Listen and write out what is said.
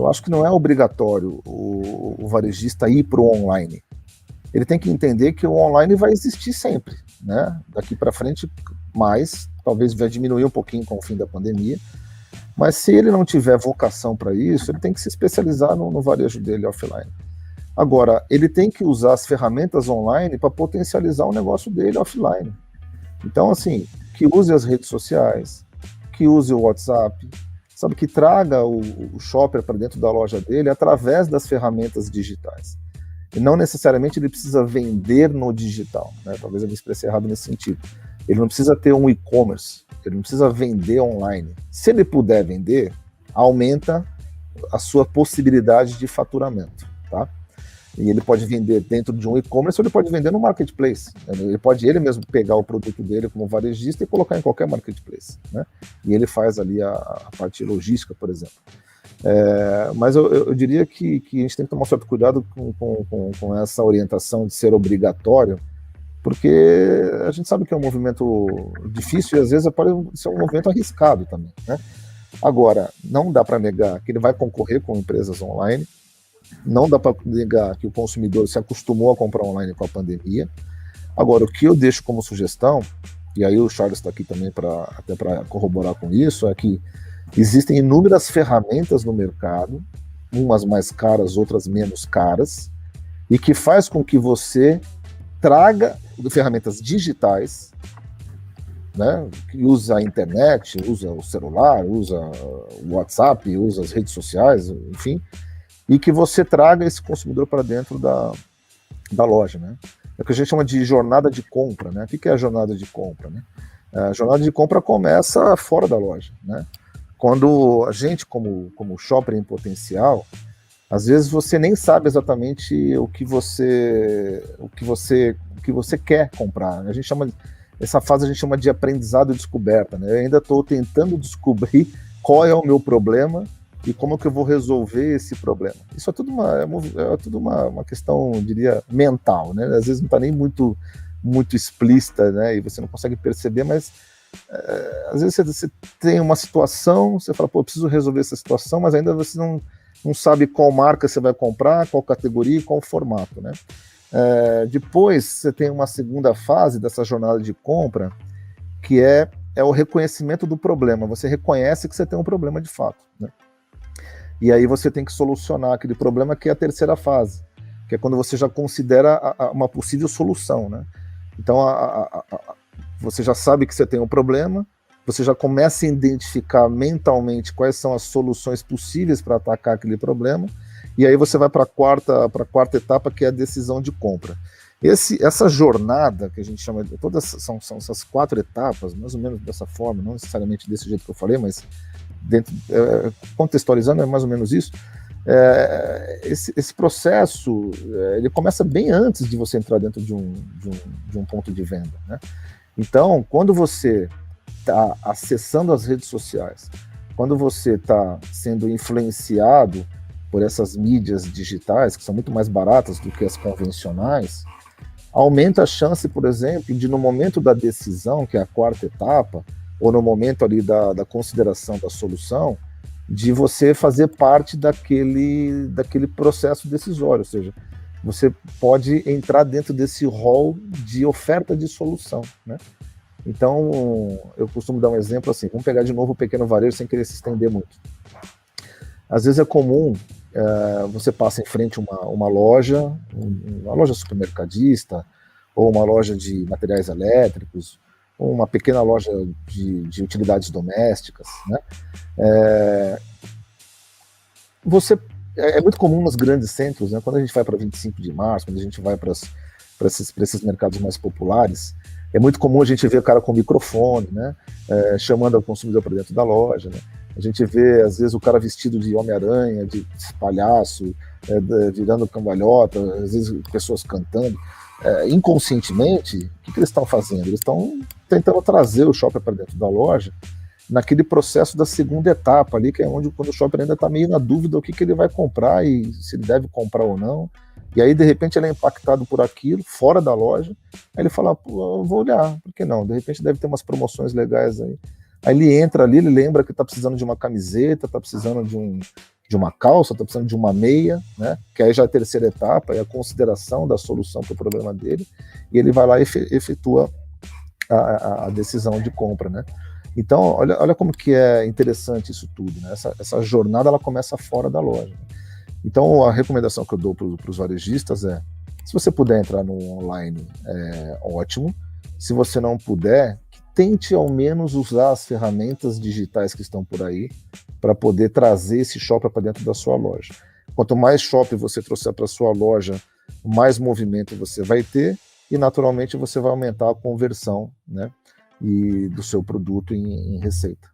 eu acho que não é obrigatório o varejista ir para o online. Ele tem que entender que o online vai existir sempre, né? Daqui para frente, mais, talvez vai diminuir um pouquinho com o fim da pandemia, mas se ele não tiver vocação para isso, ele tem que se especializar no varejo dele offline. Agora, ele tem que usar as ferramentas online para potencializar o negócio dele offline. Então, assim, que use as redes sociais, que use o WhatsApp, sabe, que traga o shopper para dentro da loja dele através das ferramentas digitais. E não necessariamente ele precisa vender no digital, né? Talvez eu me expressei errado nesse sentido. Ele não precisa ter um e-commerce, ele não precisa vender online. Se ele puder vender, aumenta a sua possibilidade de faturamento, tá? E ele pode vender dentro de um e-commerce ou ele pode vender no marketplace. Ele pode ele mesmo pegar o produto dele como varejista e colocar em qualquer marketplace, né? E ele faz ali a parte logística, por exemplo. Mas eu diria que a gente tem que tomar certo cuidado com essa orientação de ser obrigatório, porque a gente sabe que é um movimento difícil e às vezes pode ser um movimento arriscado também, né? Agora, não dá para negar que ele vai concorrer com empresas online, não dá para negar que o consumidor se acostumou a comprar online com a pandemia. Agora, o que eu deixo como sugestão, e aí o Charles está aqui também até para corroborar com isso, é que existem inúmeras ferramentas no mercado, umas mais caras, outras menos caras, e que faz com que você traga ferramentas digitais, né, que usa a internet, usa o celular, usa o WhatsApp, usa as redes sociais, enfim, e que você traga esse consumidor para dentro da loja, né? É o que a gente chama de jornada de compra, né? O que é a jornada de compra, né? A jornada de compra começa fora da loja, né? Quando a gente, como shopper em potencial, às vezes você nem sabe exatamente o que você quer comprar. Essa fase a gente chama de aprendizado e descoberta, né? Eu ainda estou tentando descobrir qual é o meu problema e como que eu vou resolver esse problema. Isso é tudo uma questão, eu diria, mental, né? Às vezes não está nem muito explícita, né? E você não consegue perceber, mas às vezes você tem uma situação, você fala, pô, eu preciso resolver essa situação, mas ainda você não sabe qual marca você vai comprar, qual categoria e qual formato, né? Depois você tem uma segunda fase dessa jornada de compra, que é o reconhecimento do problema. Você reconhece que você tem um problema de fato, né? E aí você tem que solucionar aquele problema, que é a terceira fase, que é quando você já considera uma possível solução, né? Então, você já sabe que você tem um problema, você já começa a identificar mentalmente quais são as soluções possíveis para atacar aquele problema, e aí você vai para a quarta etapa, que é a decisão de compra. Essa jornada, que a gente chama de... São essas 4 etapas, mais ou menos dessa forma, não necessariamente desse jeito que eu falei, mas contextualizando é mais ou menos isso. Esse processo, ele começa bem antes de você entrar dentro de um ponto de venda, né? Então, quando você está acessando as redes sociais, quando você está sendo influenciado por essas mídias digitais, que são muito mais baratas do que as convencionais, aumenta a chance, por exemplo, de no momento da decisão, que é a quarta etapa, ou no momento ali da consideração da solução, de você fazer parte daquele processo decisório, ou seja, você pode entrar dentro desse rol de oferta de solução, né? Então, eu costumo dar um exemplo assim, vamos pegar de novo o pequeno varejo sem querer se estender muito. Às vezes é comum, você passa em frente a uma loja supermercadista, ou uma loja de materiais elétricos, ou uma pequena loja de utilidades domésticas, né? É muito comum nos grandes centros, né? Quando a gente vai para 25 de março, quando a gente vai para esses mercados mais populares, é muito comum a gente ver o cara com microfone, né? Chamando o consumidor para dentro da loja, né? A gente vê, às vezes, o cara vestido de Homem-Aranha, de palhaço, virando cambalhota, às vezes pessoas cantando. Inconscientemente, o que eles estão fazendo? Eles estão tentando trazer o shopper para dentro da loja naquele processo da segunda etapa ali, que é quando o shopper ainda está meio na dúvida o que ele vai comprar e se ele deve comprar ou não. E aí, de repente, ele é impactado por aquilo, fora da loja. Aí ele fala, pô, eu vou olhar, por que não? De repente deve ter umas promoções legais aí. Aí ele entra ali, ele lembra que está precisando de uma camiseta, está precisando de uma calça, está precisando de uma meia, né? Que aí já é a terceira etapa, é a consideração da solução para o problema dele, e ele vai lá e efetua a decisão de compra, né? Então, olha como que é interessante isso tudo, né? Essa jornada, ela começa fora da loja. Então, a recomendação que eu dou para os varejistas é, se você puder entrar no online, ótimo. Se você não puder, tente ao menos usar as ferramentas digitais que estão por aí para poder trazer esse shopper para dentro da sua loja. Quanto mais shopper você trouxer para sua loja, mais movimento você vai ter e, naturalmente, você vai aumentar a conversão, né, do seu produto em receita.